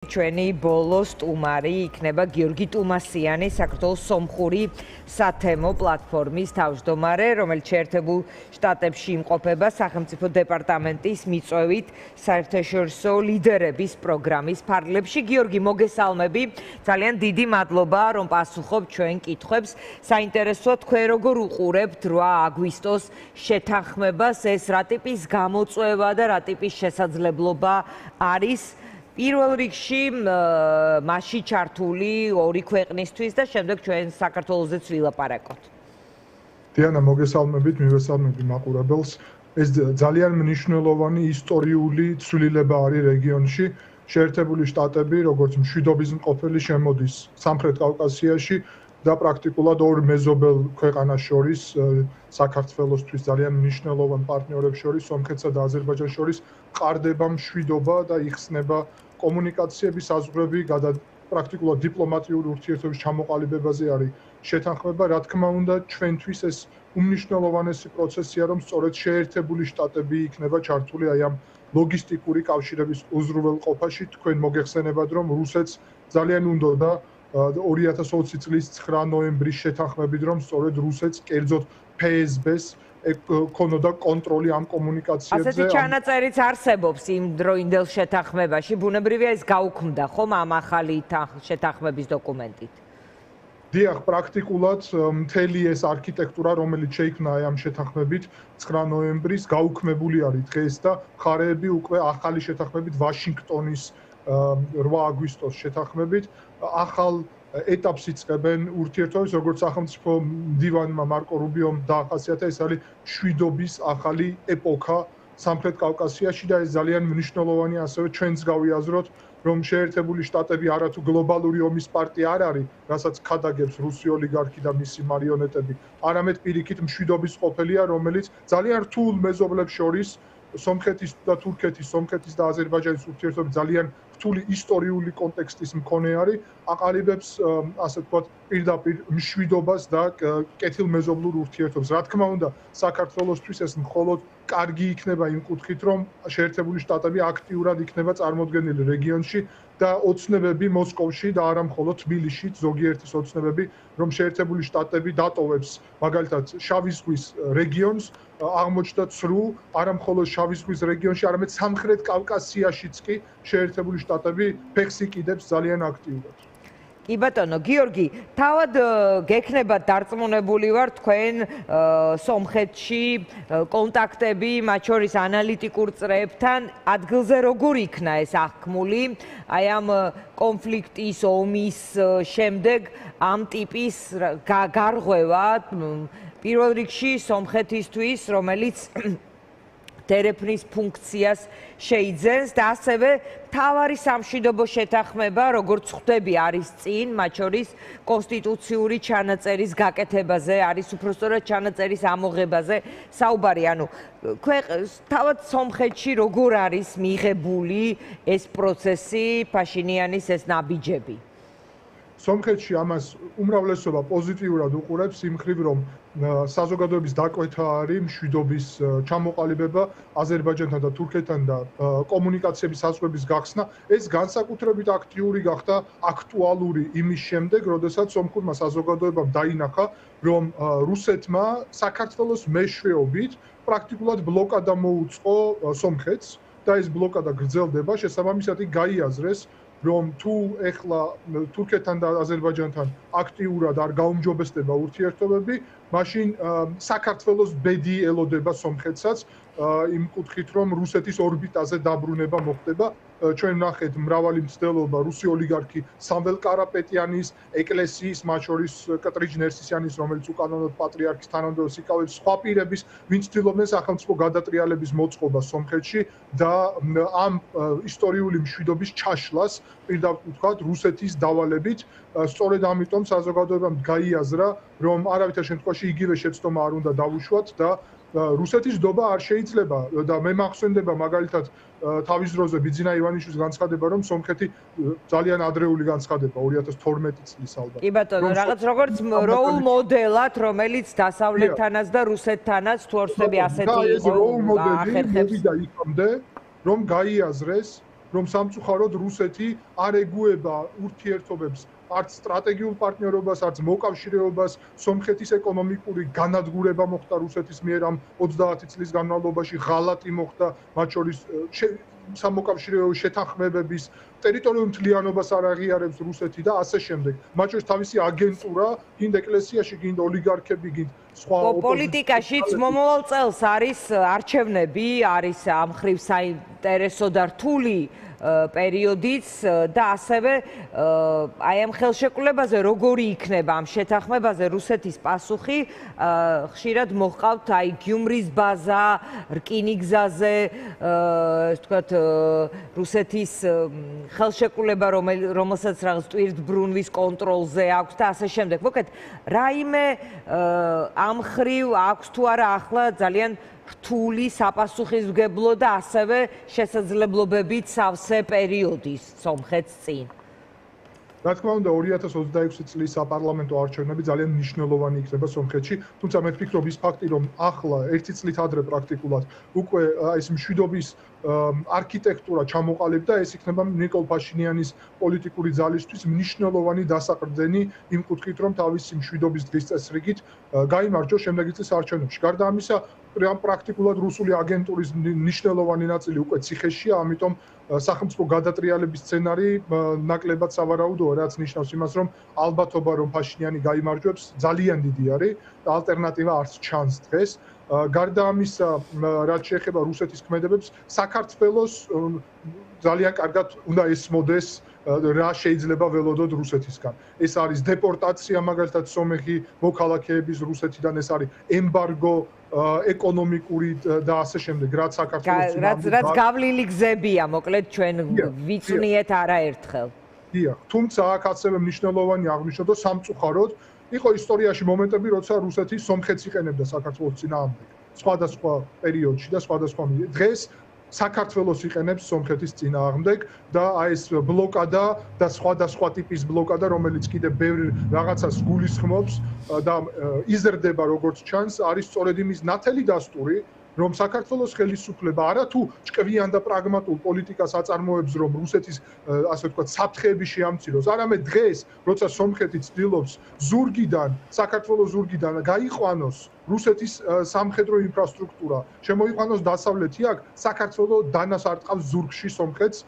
ჩვენი ბოლო სტუმარი იქნება გიორგი ტუმასიანი, საქართველოს სომხური სათემო პლატფორმის თავმჯდომარე, რომელიც შეერთებულ შტატებში იმყოფება სახელმწიფო დეპარტამენტის მიწვევით საერთაშორისო ლიდერების პროგრამის ფარგლებში. გიორგი, მოგესალმები. ძალიან დიდი მადლობა, რომ პასუხობთ ჩვენ კითხვებს. საინტერესოა თქვენ როგორ უყურებთ 8 აგვისტოს შეთანხმებას, ეს რა ტიპის გამოწვევა და რა ტიპის შესაძლებლობა არის პირველ რიგში მასში ჩართული ორი ქვეყნისთვის და შემდეგ ჩვენ საქართველოსაც ვილაპარაკოთ. დიანა, მოგესალმებით, მივესალმები მაყურებელს. ეს ძალიან მნიშვნელოვანი ისტორიული ცვლილება არის რეგიონში. შეერთებული შტატები, როგორც მშვიდობის მყოფელი, შემოდის სამხრეთ კავკასიაში და პრაქტიკულად ორ მეზობელ ქვეყანას შორის, საქართველოსთვის ძალიან მნიშვნელოვან პარტნიორებს შორის, სომხეთსა და აზერბაიჯანს შორის ყარდება მშვიდობა და იხსნება კომუნიკაციების საზღვრები, პრაქტიკულად დიპლომატიური ურთიერთობის ჩამოყალიბებაზე არის შეთანხმება. რა თქმა უნდა, ჩვენთვის ეს უმნიშვნელოვანესი პროცესია, რომ სწორედ შეერთებული შტატები იქნება ჩართული აი ამ ლოგისტიკური კავშირების უზრუნველყოფაში. თქვენ მოგეხსენებათ, რომ რუსეთს ძალიან უნდოდა 2020 წლის 9 ნოემბრის შეთანხმებით, რომ სწორედ რუსეთს კერძოდ ფსბ-ს ქონოდა კონტროლი ამ კომუნიკაციებზე. ასეთი ჩანაწერიც არსებობს იმ დროინდელ შეთანხმებაში. ბუნებრივია ეს გაუქმდა ხომ ამ ახალი შეთანხმების დოკუმენტით? დიახ, პრაქტიკულად მთელი ეს არქიტექტურა, რომელიც შეიქმნა ამ შეთანხმებით 9 ნოემბრის, გაუქმებული არის დღეს და მხარეები უკვე ახალი შეთანხმებით ვაშინგტონის 8 აგვისტოს შეთანხმებით ახალ ეტაპს იწყებენ ურთიერთობებს, როგორც სახელმწიფო მდივანმა მარკო რუბიომ დაახასიათა, ეს არის მშვიდობის ახალი ეპოქა სამხრეთ კავკასიაში და ეს ძალიან მნიშვნელოვანი ასევე ჩვენც გავიაზროთ, რომ შეერთებული შტატები არათუ გლობალური ომის პარტია არ არის, რასაც ქადაგებს რუსი ოლიგარქი და მისი მარიონეტები, არამედ პირიქით მშვიდობის ყოფილია, რომელიც ძალიან რთულ მეზობლებს შორის სომხეთის და თურქეთის, სომხეთის და აზერბაიჯანის ურთიერთობები ძალიან რთული ისტორიული კონტექსტის მქონე არის, აყალიბებს ასე ვთქვათ პირდაპირ მშვიდობას და კეთილმეზობლურ ურთიერთობას. რა თქმა უნდა, საქართველოსთვის ეს მხოლოდ კარგი იქნება იმ კუთხით, რომ შეერთებული შტატები აქტიურად იქნება წარმოდგენილი რეგიონში და ოცნებები მოსკოვში და არა მხოლოდ თბილისში, ზოგიერთის ოცნებები, რომ შეერთებული შტატები დატოვებს მაგალითად შავი ზღვის რეგიონს, აღმოჩნდა ცრუ, არა მხოლოდ შავი ზღვის რეგიონში, არამედ სამხრეთ კავკასიაშიც კი შეერთებული შტატები ფეხს იკიდებს ძალიან აქტიურად. კი ბატონო, გიორგი, თავად გექნებათ დარწმუნებული ვარ თქვენ სომხეთში კონტაქტები, მათ შორის ანალიტიკურ წრეებთან, ადგილზე როგორ იქნა ეს აღქმული, აი ამ კონფლიქტის, ომის შემდეგ ამ ტიპის გარღვევა პირველ რიგში სომხეთისთვის, რომელიც დერეფნის ფუნქციას შეიძენს და ასევე მთავარი სამშვიდობო შეთანხმება, როგორც ხვდები, არის წინ, მათ შორის კონსტიტუციური ჩანაწერის გაკეთებაზე, არის უпростоრად ჩანაწერის ამოღებაზე საუბარი. ანუ თავად სომხეთში როგორ არის მიღებული ეს პროცესი, ფაშინიანის ეს ნაბიჯები? სომხეთში ამას უმრავლესობა პოზიტიურად უყურებს იმ მხრივ, რომ საზოგადოების დაკვეთა არის მშვიდობის ჩამოყალიბება აზერბაიჯანთან და თურქეთთან და კომუნიკაციების საზღვრების გახსნა. ეს განსაკუთრებით აქტიური გახდა აქტუალური იმის შემდეგ, როდესაც სომხურმა საზოგადოებამ დაინახა, რომ რუსეთმა საქართველოს მეშვეობით პრაქტიკულად ბლოკადა მოუწყო სომხეთს და ეს ბლოკადა გრძელდება, შესაბამისად გაიაზრეს, რომ თუ ეხლა თურქეთთან და აზერბაიჯანთან აქტიურად არ გაუმჯობესდება ურთიერთობები, მაშინ საქართველოს ბედი ელოდება სომხეთსაც იმ კუთხით, რომ რუსეთის ორბიტაზე დაბრუნება მოხდება. ჩვენ ვნახეთ მრავალი მცდელობა რუსი ოლიგარქი სამվել კარაპეტიანის, ეკლესიის, მათ შორის კატრიჯ ნერსისიანის, რომელიც უკანონოდ პატრიარქის თანამდებობს იკავებს, სხვა პირების, ვინც ცდილობდნენ სახელმწიფო გადატრიალების მოწყობას სომხეთში და ამ ისტორიული მშვიდობის ჩაშლას პირდაპირ ვთქვათ რუსეთის დავალებით. სწორედ ამიტომ საზოგადოებამ გაიაზრა, რომ არავითარ შემთხვევაში იგივე შეცდომა არ უნდა დავუშვათ და რუსეთის დობა არ შეიძლება და მე მახსენდება მაგალითად თავის დროზე ბიძინა ივანიშვილის განცხადება, რომ სომხეთი ძალიან ადრეული განცხადება 2012 წლის ალბათ. კი ბატონო, რაღაც როგორც როულ მოდელად, რომელიც დასავლეთთანაც და რუსეთთანაც თუ არ ვცდები ასეთი როულ მოდელი მოვიდა იქამდე, რომ გაიაზრეს რომ სამწუხაროდ რუსეთი არ ეგუება ურთიერთობებს არც სტრატეგიულ პარტნიორობას, არც მოკავშირეობას, სომხეთის ეკონომიკური განადგურება მოხდა რუსეთის მიერ ამ 30 წლის განმავლობაში, ღალატი მოხდა, მათ შორის სამოკავშირეო შეთანხმებების ტერიტორიულ მთლიანობას არ აღიარებს რუსეთი და ასე შემდეგ. მათ შორის თავისი აგენტურა, გინდ ეკლესიაში, გინდ ოლიგარქები, გინდ სხვა პოლიტიკაშიც მომავალ წელს არის არჩევნები, არის ამ ხრივ საინტერესო და რთული პერიოდიც და ასევე აი ამ ხელშეკრულებაზე როგორი იქნება ამ შეთანხმებაზე რუსეთის პასუხი ხშირად მოჰყავთ აი გიუმრის ბაზა, რკინიგზაზე, ასე ვთქვათ, რუსეთის ხელშეკრულება რომელსაც რაღაც ტვირთბრუნვის კონტროლზე აქვს და ასე შემდეგ. მოკლედ, რაიმე ამ ხრივ აქვს თუ არა ახლა ძალიან რთული საპასუხისმგებლო და ასევე შესაძლებლობებით სავსე პერიოდის სომხეთს წინ. რა თქმა უნდა 2026 წლის საპარლამენტო არჩევნები ძალიან მნიშვნელოვანი იქნება სომხეთში, თუმცა მე ვფიქრობ ის ფაქტი, რომ ახლა ერთი წლით ადრე პრაქტიკულად უკვე ეს მშვიდობის არქიტექტურა ჩამოყალიბდა, ეს იქნება ნიკოლ ფაშინიანის პოლიტიკური ძალისთვის მნიშვნელოვანი დასაყრდენი იმ კუთხით, რომ თავისი მშვიდობის დღის წესრიგით გაიმარჯვოს შემდეგი წლის არჩევნებში. გარდა ამისა, პრაქტიკულად რუსული აგენტურის მნიშვნელოვანი ნაწილი უკვე ციხეშია, ამიტომ სახელმწიფო გადატრიალების სცენარი ნაკლებად სავარაუდოა, რაც ნიშნავს იმას, რომ ალბათობა, რომ ფაშინიანი გაიმარჯვებს, ძალიან დიდი არის და ალტერნატივა არც ჩანს დღეს. გარდა ამისა, რაც შეეხება რუსეთის ქმედებებს, საქართველოს ძალიან კარგად უნდა ესმოდეს რა შეიძლება ველოდოთ რუსეთისგან. ეს არის დეპორტაცია, მაგალითად სომეხი მოქალაქეების რუსეთიდან, ეს არის ემბარგო ეკონომიკური და ასე შემდეგ, რაც საქართველოს რაც გავლილი გზებია, მოკლედ ჩვენ ვიცნიეთ არაერთხელ. დიახ, თუმცა აქ ასევე მნიშვნელოვანი აღნიშნო სამწუხაროდ იყო ისტორიაში მომენტები, როცა რუსეთი სომხეთს იყენებდა საქართველოს წინააღმდეგ. სხვადასხვა პერიოდში და სხვადასხვა დღეს საქართველოს იყენებს სომხეთის წინააღმდეგ და აი ეს ბლოკადა და სხვადასხვა ტიპის ბლოკადა, რომელიც კიდევ ბევრ რაღაცას გულისხმობს და იზრდება როგორც ჩანს, არის სწორედ იმის ნათელი დასტური, რომ საქართველოს ხელისუფლება არა თუ ჭკვიან და პრაგმატულ პოლიტიკას აწარმოებს, რომ რუსეთის ასე ვთქვათ, საფრთხეები შეამციროს, არამედ დღეს, როცა სომხეთი ცდილობს ზურგიდან, საქართველოს ზურგიდან გაიყვანოს რუსეთის სამხედრო ინფრასტრუქტურა, შემოიყვანოს დასავლეთი აქ, საქართველოს დანას არ ტყავს ზურგში სომხეთს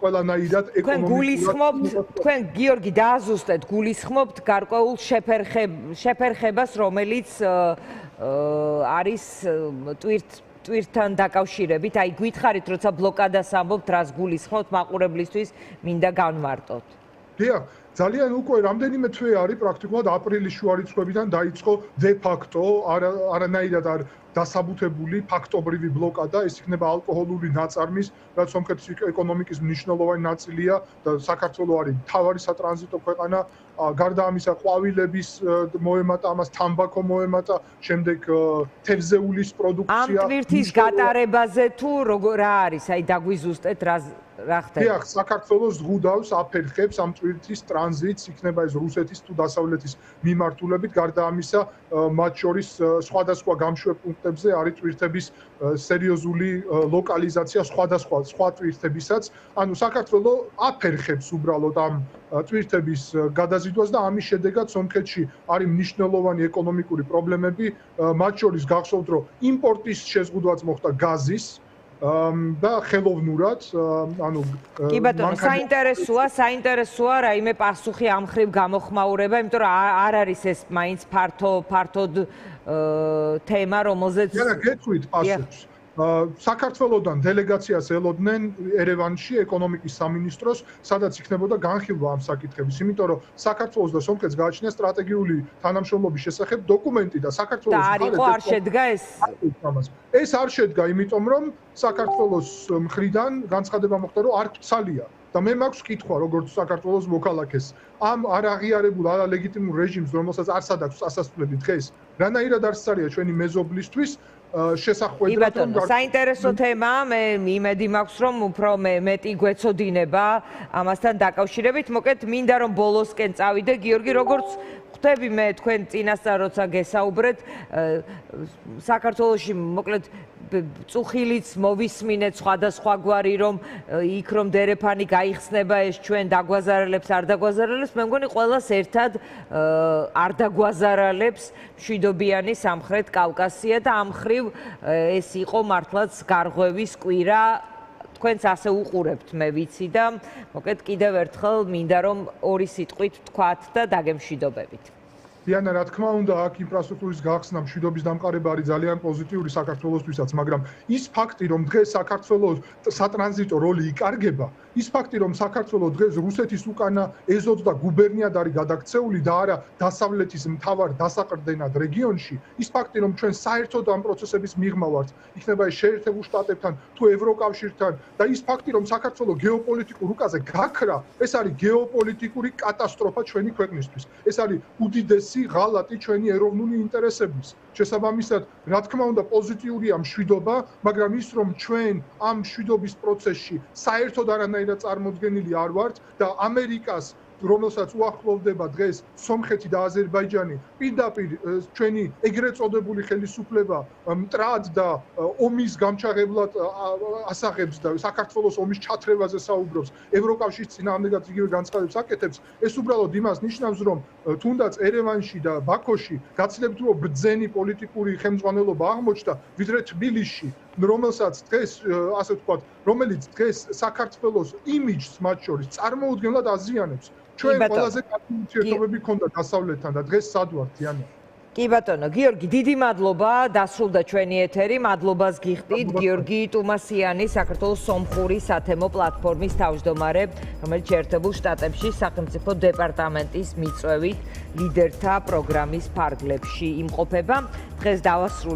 ყველანაირად ეკონომიკურად. თქვენ გიორგი დააზუსტეთ, გულისხმობთ გარკვეულ შეფერხებას, რომელიც არის ტვირთთან დაკავშირებით, აი გითხარით, როცა ბლოკადას ამბობთ, რას გულისხმობთ, მაყურებლისთვის მინდა განმარტოთ. დიახ, ძალიან უკვე რამდენიმე თვე არის პრაქტიკულად აპრილის შუა რიცხვებიდან დაიწყო დე ფაქტო არანაირად არ დასაბუთებული ფაქტობრივი ბლოკადა, ეს იქნება ალკოჰოლური ნაწარმის, რაც სომხეთის ეკონომიკის მნიშვნელოვანი ნაწილია და საქართველოს არის მთავარი სატრანზიტო ქვეყანა. გარდა ამისა, ყვავილების მოემატა, ამას თამბაქო მოემატა, შემდეგ თევზეულის პროდუქცია. ამ ტვირთის გატარებაზე თუ რა არის? აი დაგვიზუსტეთ რა ხდება? დიახ, საქართველოს ზღუდავს, აფერხებს ამ ტვირთის ტრანზიტს, იქნება ეს რუსეთის თუ დასავლეთის მიმართულებით. გარდა ამისა, მათ შორის სხვადასხვა გამშვებ პუნქტებზე არის ტვირთების სერიოზული ლოკალიზაცია სხვა ტვირთებისაც. ანუ საქართველოს აფერხებს უბრალოდ ამ ტვირთების გადაზიდვას და ამის შედეგად სომხეთში არის მნიშვნელოვანი ეკონომიკური პრობლემები, მათ შორის გახსოვთ, რომ იმპორტის შეზღუდვაც მოხდა გაზის და ხელოვნურად, ანუ კი ბატონო, საინტერესოა რაიმე პასუხი ამ ხრივ გამოხმაურება, იმიტომ რომ არ არის ეს მაინც ფართოდ თემა, რომელზეც გეტყვით პასუხს. საქართველოსთან დელეგაციას ელოდნენ ერევანში ეკონომიკის სამინისტროს, სადაც იქნებოდა განხილვა ამ საკითხების, იმიტომ რომ საქართველოს და სომხეთს გააჩნია სტრატეგიული თანამშრომლობის შესახებ დოკუმენტი და საქართველოს არ შედგა ეს? ეს არ შედგა, იმიტომ რომ საქართველოს მხრიდან განცხადება მოხდა, რომ არ გცალია. და მე მაქვს კითხვა, როგორც საქართველოს მოქალაქეს, ამ არ აღიარებულ არალეგიტიმურ რეჟიმს, რომელსაც არც აქვს ასასვლელი დღეს, რანაირად არ სწარია ჩვენი მეზობლისთვის შესახვედრად რომ საინტერესო თემაა, მე იმედი მაქვს, რომ უფრო მეტი გვეცოდინება ამასთან დაკავშირებით. მოკლედ მინდა რომ ბოლოსკენ წავიდე, გიორგი, როგორც ხვდები მე თქვენ წინასწარ როცა გესაუბრეთ, საქართველოში მოკლედ წუხილიც მოვისმინეთ სხვადასხვაგვარი რომ იქ რომ დერეფანი გაიხსნება ეს ჩვენ დაგვაზარალებს არ დაგვაზარალებს მე მგონი ყველას ერთად არ დაგვაზარალებს მშვიდობიანი სამხრეთ კავკასია და ამ მხრივ ეს იყო მართლაც გარღვევის კვირა თქვენც ასე უყურებთ მე ვიცი და მოკეთ კიდევ ერთხელ მინდა რომ ორი სიტყვით თქვათ და დაგემშვიდობებით დიანა, რა თქმა უნდა, აქ ინფრასტრუქტურის გახსნა, მშვიდობის დამყარება არის ძალიან პოზიტიური საქართველოსთვისაც, მაგრამ ის ფაქტი, რომ დღეს საქართველოს სატრანზიტო როლი იკარგება, ის ფაქტი, რომ საქართველოს დღეს რუსეთის უკანა ეზოდ და გუბერნიად არის გადაქცეული და არა დასავლეთის მთავარ დასაყრდენად რეგიონში, ის ფაქტი, რომ ჩვენ საერთოდ ამ პროცესების მიღმა ვართ, იქნება ეს შეერთებულ შტატებთან თუ ევროკავშირთან და ის ფაქტი, რომ საქართველოს გეოპოლიტიკურ რუკაზე გაქრა, ეს არის გეოპოლიტიკური კატასტროფა ჩვენი ქვეყნისთვის. ეს არის უდიდესი ღალატი ჩვენი ეროვნული ინტერესების. შესაბამისად, რა თქმა უნდა, პოზიტიურია მშვიდობა, მაგრამ ის რომ ჩვენ ამ მშვიდობის პროცესში საერთოდ არანაირად წარმოდგენილი არ ვართ და ამერიკას რომელსაც უახლოვდება დღეს სომხეთი და აზერბაიჯანი პირდაპირ ჩვენი ეგრეთ წოდებული ხელისუფლება მტრად და ომის გამჩაღებლად ასაღებს და საქართველოს ომის ჩათრევაზე საუბრობს ევროკავშირის წინააღმდეგაც იგივე განცხადებს აკეთებს ეს უბრალოდ იმას ნიშნავს რომ თუნდაც ერევანში და ბაქოში გაცილებით უფრო ბრძენი პოლიტიკური ხელმძღვანელობა აღმოჩნდა ვიდრე თბილისში რომელსაც დღეს ასე ვთქვათ რომელიც დღეს საქართველოს იმიჯს მათ შორის წარმოუდგენლად აზიანებს ჩვენ ყველაზე კარგი ურთიერთობები ქონდა დასავლეთთან და დღეს სად ვართ დიანა კი ბატონო გიორგი დიდი მადლობა დასრულდა ჩვენი ეთერი მადლობას გიხდით გიორგი ტუმასიანი საქართველოს სომხური სათემო პლატფორმის თავმჯდომარე რომელიც შეერთებულ შტატებში სახელმწიფო დეპარტამენტის მიწვევით ლიდერთა პროგრამის ფარგლებში იმყოფება დღეს დავასრულეთ